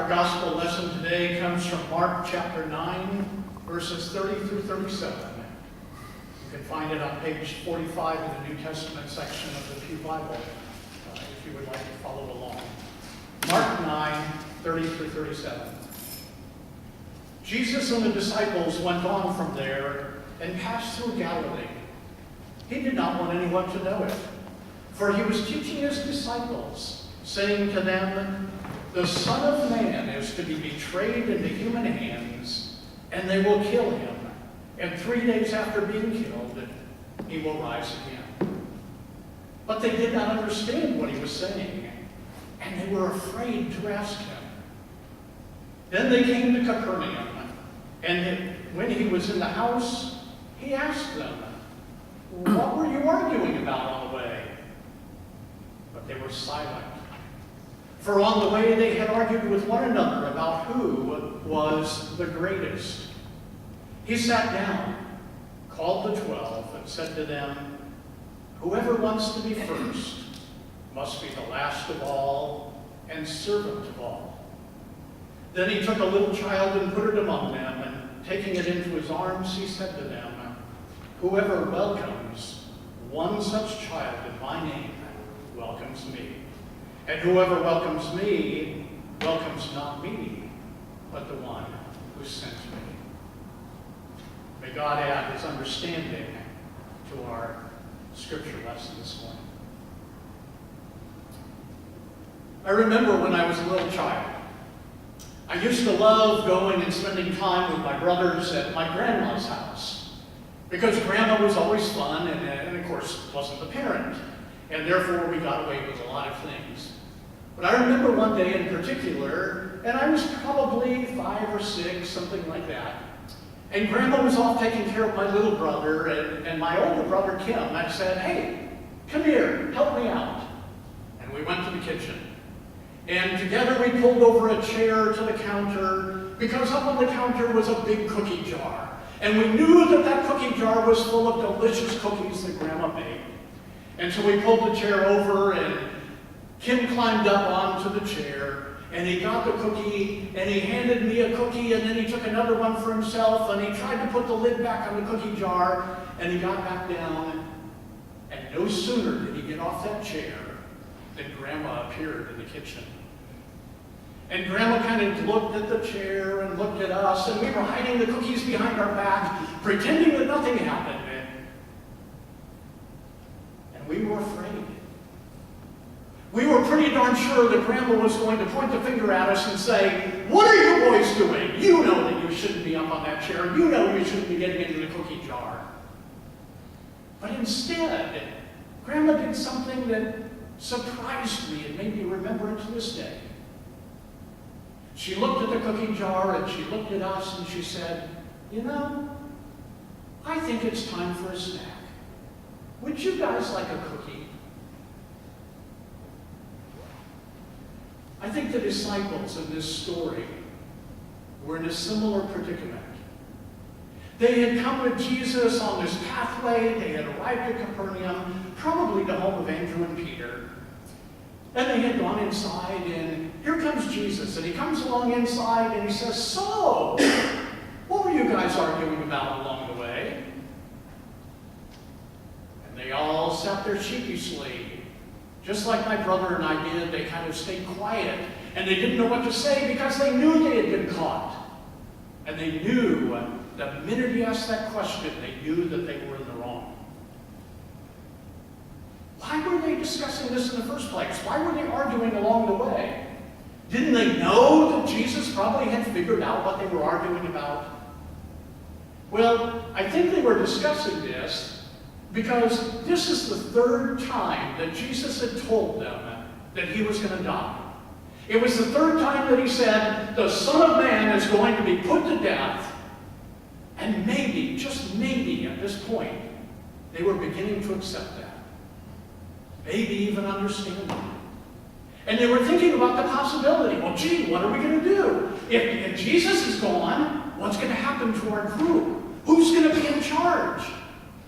gospel lesson today comes from Mark chapter 9, verses 30 through 37. You can find it on page 45 in the New Testament section of the Pew Bible, if you would like to follow along. Mark 9, 30 through 37. Jesus and the disciples went on from there and passed through Galilee. He did not want anyone to know it, for he was teaching his disciples, saying to them, "The Son of Man is to be betrayed into human hands, and they will kill him. And 3 days after being killed, he will rise again." But they did not understand what he was saying, and they were afraid to ask him. Then they came to Capernaum, and when he was in the house, he asked them, "What were you arguing about on the way?" But they were silent. For on the way they had argued with one another about who was the greatest. He sat down, called the 12, and said to them, "Whoever wants to be first must be the last of all and servant of all." Then he took a little child and put it among them, and taking it into his arms, he said to them, "Whoever welcomes one such child in my name welcomes me. And whoever welcomes me welcomes not me, but the one who sent me." May God add his understanding to our scripture lesson this morning. I remember when I was a little child, I used to love going and spending time with my brothers at my grandma's house, because grandma was always fun and of course wasn't the parent, and therefore we got away with a lot of things. But I remember one day in particular, and I was probably 5 or 6, something like that, and grandma was off taking care of my little brother and my older brother Kim. I said, "Hey, come here, help me out." And we went to the kitchen. And together we pulled over a chair to the counter, because up on the counter was a big cookie jar. And we knew that that cookie jar was full of delicious cookies that grandma made. And so we pulled the chair over, and Kim climbed up onto the chair, and he got the cookie, and he handed me a cookie, and then he took another one for himself, and he tried to put the lid back on the cookie jar, and he got back down, and no sooner did he get off that chair than grandma appeared in the kitchen. And grandma kind of looked at the chair and looked at us, and we were hiding the cookies behind our back, pretending that nothing happened. And we were afraid. We were pretty darn sure that grandma was going to point the finger at us and say, "What are you boys doing? You know that you shouldn't be up on that chair. You know you shouldn't be getting into the cookie jar." But instead, grandma did something that surprised me and made me remember it to this day. She looked at the cookie jar and she looked at us and she said, "You know, I think it's time for a snack. Would you guys like a cookie?" I think the disciples in this story were in a similar predicament. They had come with Jesus on this pathway. They had arrived at Capernaum, probably the home of Andrew and Peter. And they had gone inside, and here comes Jesus. And he comes along inside, and he says, "So, what were you guys arguing about along the way?" And they all sat there sheepishly. Just like my brother and I did, they kind of stayed quiet. And they didn't know what to say because they knew they had been caught. And they knew, the minute he asked that question, they knew that they were in the wrong. Why were they discussing this in the first place? Why were they arguing along the way? Didn't they know that Jesus probably had figured out what they were arguing about? Well, I think they were discussing this because this is the 3rd time that Jesus had told them that he was going to die. It was the 3rd time that he said, "The Son of Man is going to be put to death." And maybe, just maybe at this point, they were beginning to accept that. Maybe even understand it. And they were thinking about the possibility. Well, gee, what are we going to do? If Jesus is gone, what's going to happen to our group? Who's going to be in charge?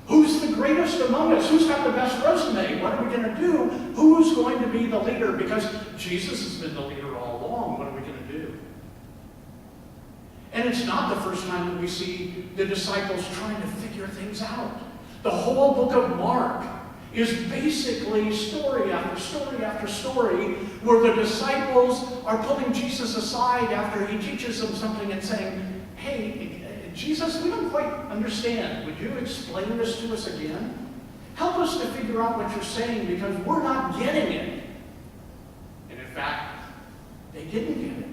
Who's the greatest among us? Who's got the best resume? What are we going to do? Who's going to be the leader? Because Jesus has been the leader all along. What are we going to do? And it's not the first time that we see the disciples trying to figure things out. The whole book of Mark is basically story after story after story where the disciples are pulling Jesus aside after he teaches them something and saying, hey, Jesus, we don't quite understand. Would you explain this to us again? Help us to figure out what you're saying because we're not getting it. And in fact, they didn't get it.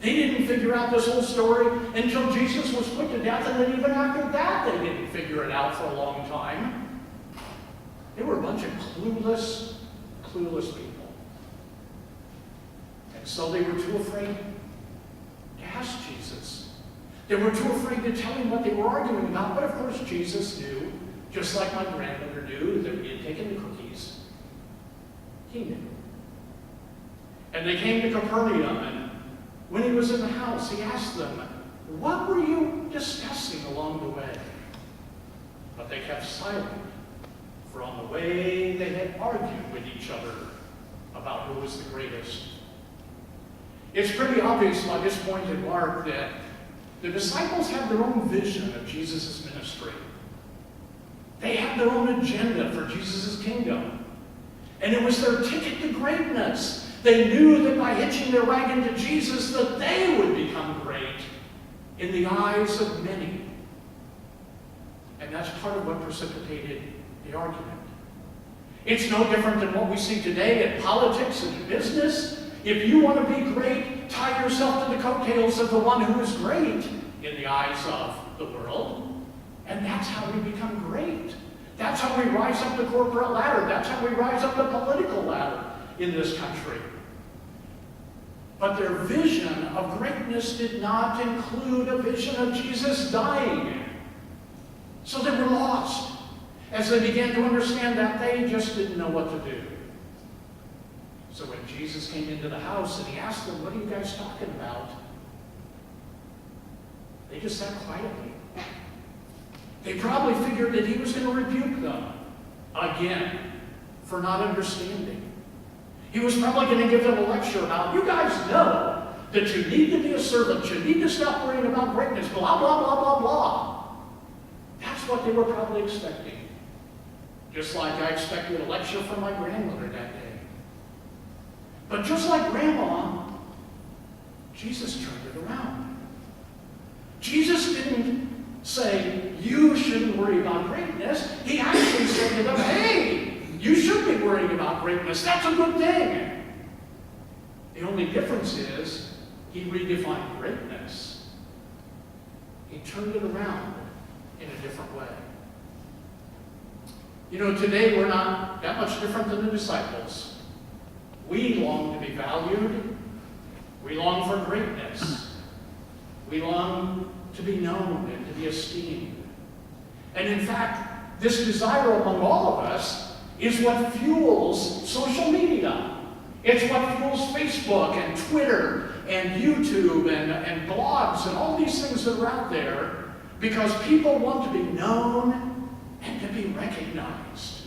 They didn't figure out this whole story until Jesus was put to death, and then even after that, they didn't figure it out for a long time. They were a bunch of clueless people. And so they were too afraid to ask Jesus. They were too afraid to tell him what they were arguing about. But of course, Jesus knew, just like my grandmother knew, that he had taken the cookies. He knew. And they came to Capernaum, and when he was in the house, he asked them, what were you discussing along the way? But they kept silent, for on the way they had argued with each other about who was the greatest. It's pretty obvious by this point in Mark that the disciples had their own vision of Jesus' ministry. They had their own agenda for Jesus' kingdom. And it was their ticket to greatness. They knew that by hitching their wagon to Jesus that they would become great in the eyes of many. And that's part of what precipitated the argument. It's no different than what we see today in politics and in business. If you want to be great, tie yourself to the coattails of the one who is great in the eyes of the world. And that's how we become great. That's how we rise up the corporate ladder. That's how we rise up the political ladder in this country. But their vision of greatness did not include a vision of Jesus dying. So they were lost. As they began to understand that, they just didn't know what to do. So when Jesus came into the house and he asked them, what are you guys talking about? They just sat quietly. They probably figured that he was going to rebuke them again for not understanding. He was probably going to give them a lecture about, you guys know that you need to be a servant. You need to stop worrying about greatness, blah, blah, blah, blah, blah. That's what they were probably expecting. Just like I expected a lecture from my grandmother that day. But just like Grandma, Jesus turned it around. Jesus didn't say, you shouldn't worry about greatness. He actually said to them, hey, you should be worrying about greatness. That's a good thing. The only difference is he redefined greatness. He turned it around in a different way. You know, today we're not that much different than the disciples. We long to be valued. We long for greatness. We long to be known and to be esteemed. And in fact, this desire among all of us is what fuels social media. It's what fuels Facebook and Twitter and YouTube and blogs and all these things that are out there because people want to be known and to be recognized.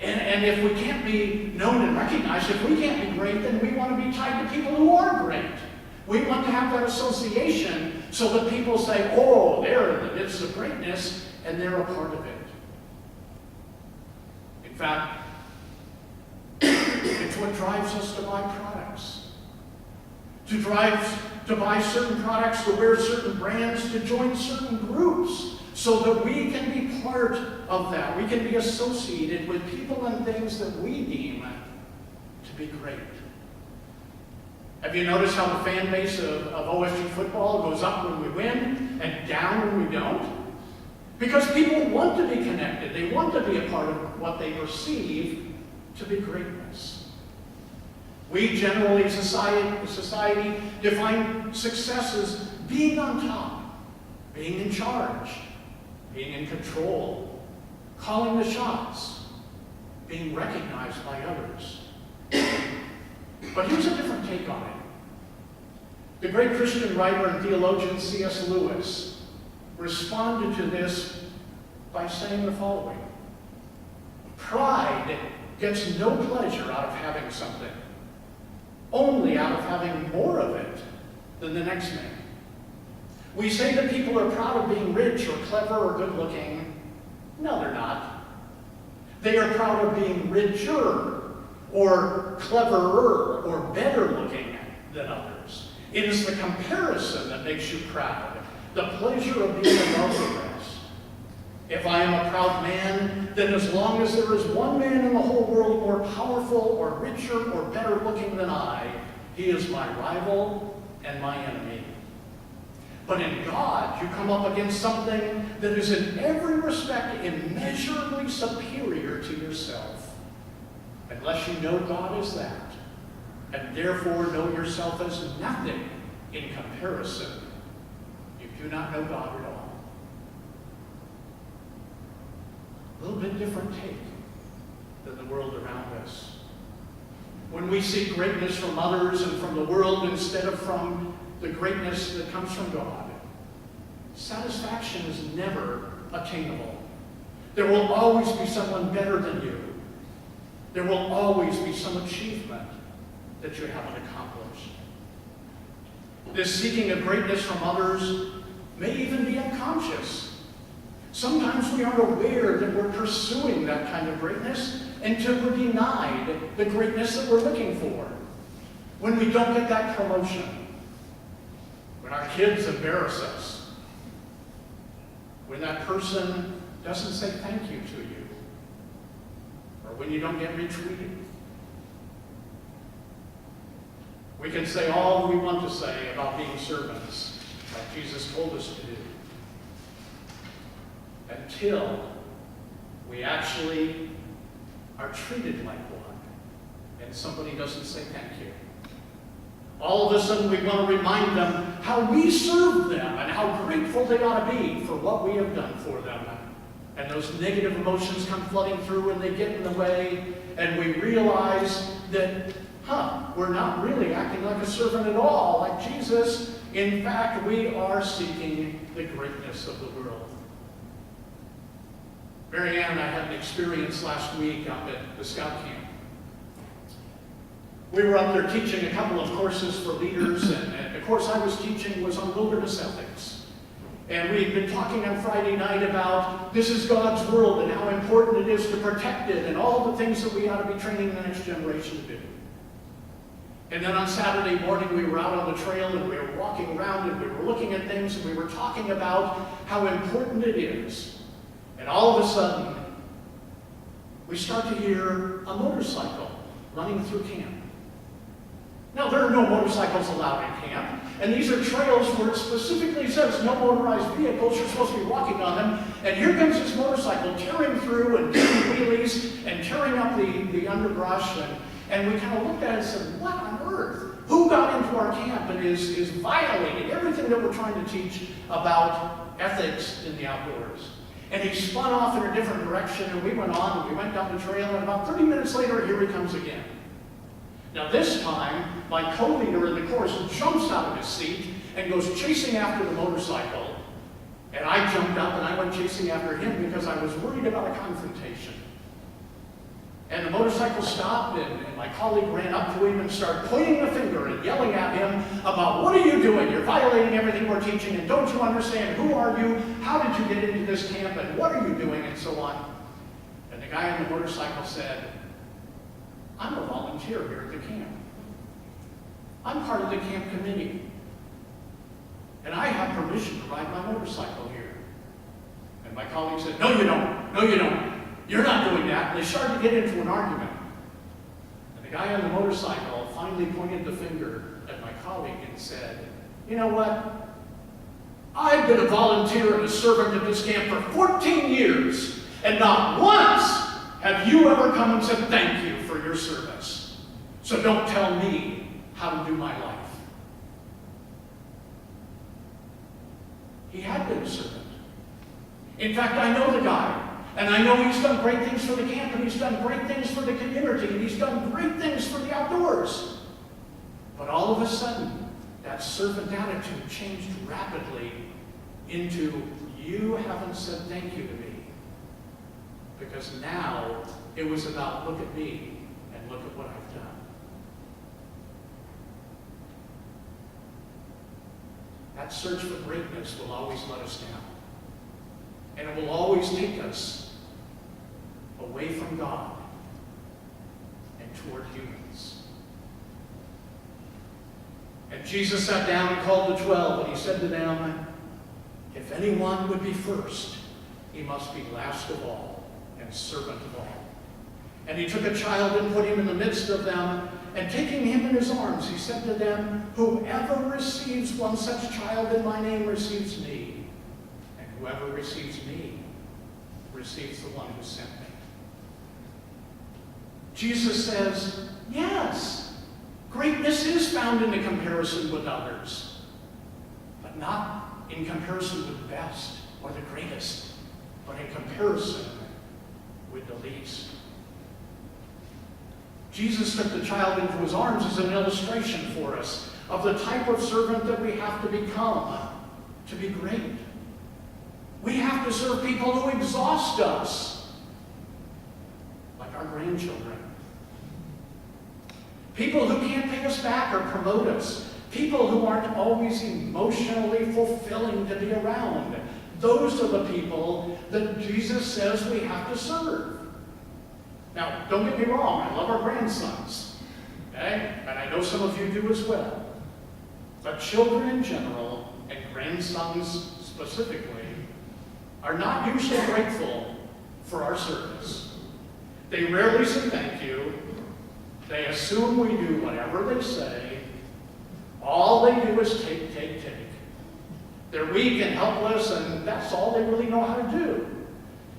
And if we can't be known and recognized, if we can't be great, then we want to be tied to people who are great. We want to have that association so that people say, oh, they're in the midst of greatness, and they're a part of it. In fact, it's what drives us to buy products. To buy certain products, to wear certain brands, to join certain groups, so that we can be part of that. We can be associated with people and things that we deem to be great. Have you noticed how the fan base of OSU football goes up when we win and down when we don't? Because people want to be connected. They want to be a part of what they perceive to be greatness. We generally, society, define success as being on top, being in charge, being in control, calling the shots, being recognized by others. But here's a different take on it. The great Christian writer and theologian C.S. Lewis responded to this by saying the following: pride gets no pleasure out of having something, only out of having more of it than the next man. We say that people are proud of being rich or clever or good looking. No, they're not. They are proud of being richer or cleverer or better looking than others. It is the comparison that makes you proud, the pleasure of being above the rest. If I am a proud man, then as long as there is one man in the whole world more powerful or richer or better looking than I, he is my rival and my enemy. But in God, you come up against something that is in every respect immeasurably superior to yourself. Unless you know God as that, and therefore know yourself as nothing in comparison, you do not know God at all. A little bit different take than the world around us. When we seek greatness from others and from the world instead of from the greatness that comes from God, satisfaction is never attainable. There will always be someone better than you. There will always be some achievement that you haven't accomplished. This seeking of greatness from others may even be unconscious. Sometimes we aren't aware that we're pursuing that kind of greatness until we're denied the greatness that we're looking for. When we don't get that promotion, when our kids embarrass us, when that person doesn't say thank you to you, or when you don't get retweeted. We can say all we want to say about being servants, like Jesus told us to do, until we actually are treated like one, and somebody doesn't say thank you. All of a sudden we want to remind them how we served them and how grateful they ought to be for what we have done for them. And those negative emotions come flooding through and they get in the way, and we realize that, we're not really acting like a servant at all, like Jesus. In fact, we are seeking the greatness of the world. Mary Ann and I had an experience last week up at the Scout Camp. We were up there teaching a couple of courses for leaders, and the course I was teaching was on wilderness ethics. And we'd been talking on Friday night about this is God's world and how important it is to protect it and all the things that we ought to be training the next generation to do. And then on Saturday morning, we were out on the trail and we were walking around and we were looking at things and we were talking about how important it is. And all of a sudden, we start to hear a motorcycle running through camp. Now, there are no motorcycles allowed in camp, and these are trails where it specifically says no motorized vehicles, you're supposed to be walking on them, and here comes this motorcycle tearing through and doing wheelies and tearing up the underbrush, and we kind of looked at it and said, what on earth? Who got into our camp and is violating everything that we're trying to teach about ethics in the outdoors? And he spun off in a different direction, and we went on, and we went down the trail, and about 30 minutes later, here he comes again. Now this time, my co-leader in the course jumps out of his seat and goes chasing after the motorcycle. And I jumped up and I went chasing after him because I was worried about a confrontation. And the motorcycle stopped, and my colleague ran up to him and started pointing the finger and yelling at him about, what are you doing? You're violating everything we're teaching, and don't you understand? Who are you? How did you get into this camp, and what are you doing, and so on. And the guy on the motorcycle said, I'm a volunteer here at the camp. I'm part of the camp committee. And I have permission to ride my motorcycle here. And my colleague said, no, you don't. No, you don't. You're not doing that. And they started to get into an argument. And the guy on the motorcycle finally pointed the finger at my colleague and said, you know what? I've been a volunteer and a servant at this camp for 14 years, and not once have you ever come and said thank you for your service. So don't tell me how to do my life. He had been a servant. In fact, I know the guy. And I know he's done great things for the camp, and he's done great things for the community, and he's done great things for the outdoors. But all of a sudden, that servant attitude changed rapidly into, you haven't said thank you to me. Because now it was about, look at me and look at what I've done. That that search for greatness will always let us down. And it will always take us away from God and toward humans. And Jesus sat down and called the 12, and he said to them, if anyone would be first, he must be last of all and servant of all. And he took a child and put him in the midst of them, and taking him in his arms, he said to them, whoever receives one such child in my name receives me, and whoever receives me receives the one who sent me. Jesus says, yes, greatness is found in the comparison with others, but not in comparison with the best or the greatest, but in comparison with the least. Jesus took the child into his arms as an illustration for us of the type of servant that we have to become to be great. We have to serve people who exhaust us, like our grandchildren. People who can't pay us back or promote us. People who aren't always emotionally fulfilling to be around. Those are the people that Jesus says we have to serve. Now, don't get me wrong, I love our grandsons, okay? And I know some of you do as well. But children in general, and grandsons specifically, are not usually grateful for our service. They rarely say thank you. They assume we do whatever they say. All they do is take. They're weak and helpless, and that's all they really know how to do.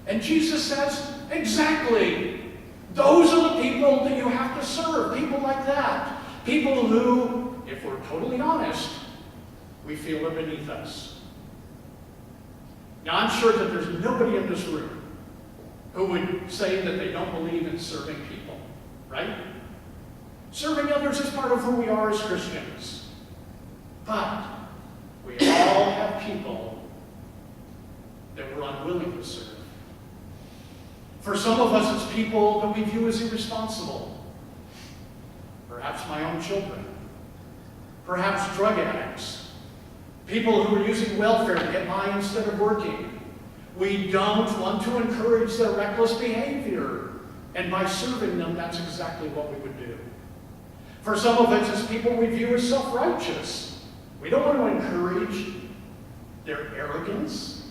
And Jesus says, exactly. Those are the people that you have to serve, people like that. People who, if we're totally honest, we feel are beneath us. Now, I'm sure that there's nobody in this room who would say that they don't believe in serving people, right? Serving others is part of who we are as Christians. But we all have people that we're unwilling to serve. For some of us, it's people that we view as irresponsible. Perhaps my own children. Perhaps drug addicts. People who are using welfare to get by instead of working. We don't want to encourage their reckless behavior. And by serving them, that's exactly what we would do. For some of us, it's people we view as self-righteous. We don't want to encourage their arrogance.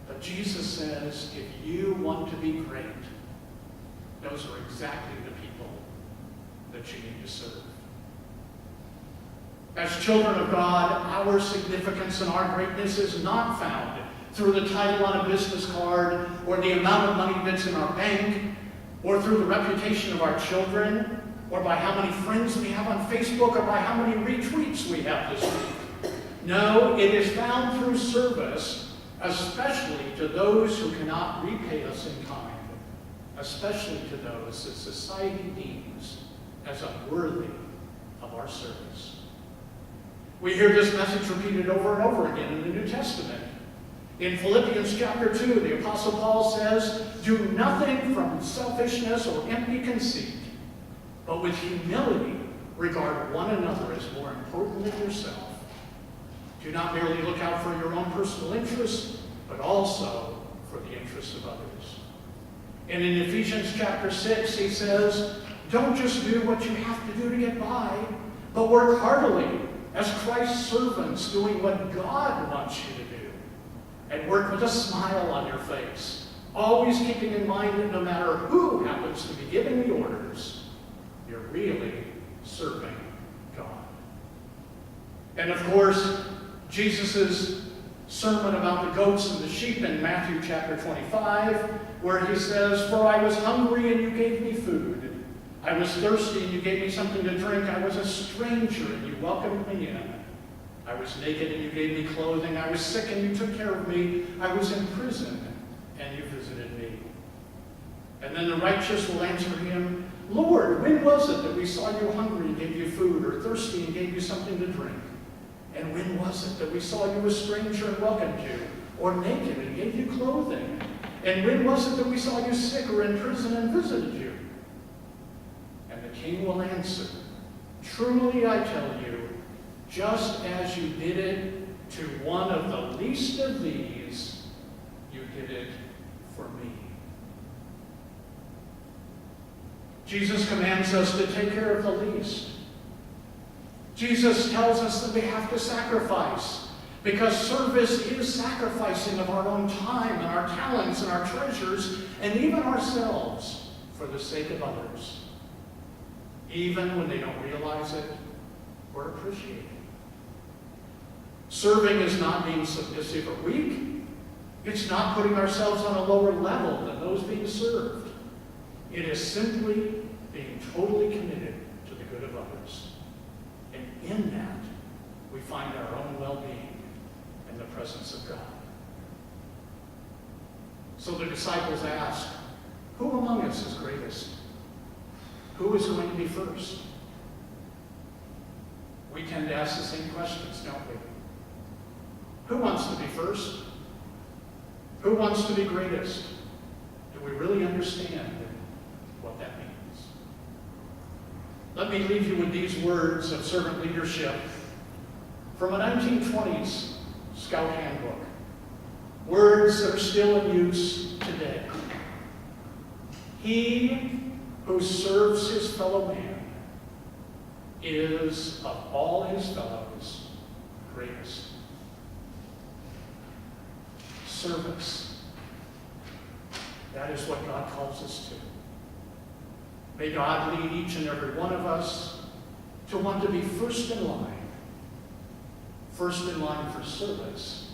But Jesus says, if you want to be great, those are exactly the people that you need to serve. As children of God, our significance and our greatness is not found through the title on a business card, or the amount of money that's in our bank, or through the reputation of our children, or by how many friends we have on Facebook, or by how many retweets we have this week. No, it is found through service, especially to those who cannot repay us in kind, especially to those that society deems as unworthy of our service. We hear this message repeated over and over again in the New Testament. In Philippians chapter 2, the Apostle Paul says, do nothing from selfishness or empty conceit, but with humility regard one another as more important than yourself. Do not merely look out for your own personal interests, but also for the interests of others. And in Ephesians chapter 6, he says, don't just do what you have to do to get by, but work heartily as Christ's servants, doing what God wants you to do. And work with a smile on your face, always keeping in mind that no matter who happens to be giving the orders, you're really serving God. And of course, Jesus' sermon about the goats and the sheep in Matthew chapter 25, where he says, for I was hungry and you gave me food. I was thirsty and you gave me something to drink. I was a stranger and you welcomed me in. I was naked and you gave me clothing. I was sick and you took care of me. I was in prison and you visited me. And then the righteous will answer him, Lord, when was it that we saw you hungry and gave you food, or thirsty and gave you something to drink? And when was it that we saw you a stranger and welcomed you, or naked and gave you clothing? And when was it that we saw you sick or in prison and visited you? And the king will answer, truly I tell you, just as you did it to one of the least of these, you did it for me. Jesus commands us to take care of the least. Jesus tells us that we have to sacrifice, because service is sacrificing of our own time and our talents and our treasures and even ourselves for the sake of others. Even when they don't realize it or appreciate it. Serving is not being submissive or weak. It's not putting ourselves on a lower level than those being served. It is simply being totally committed to the good of others. And in that, we find our own well-being in the presence of God. So the disciples ask, who among us is greatest? Who is going to be first? We tend to ask the same questions, don't we? Who wants to be first? Who wants to be greatest? Do we really understand what that means? Let me leave you with these words of servant leadership from a 1920s Scout handbook. Words that are still in use today. He who serves his fellow man is, of all his fellows, greatest. Service. That is what God calls us to. May God lead each and every one of us to want to be first in line for service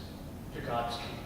to God's kingdom.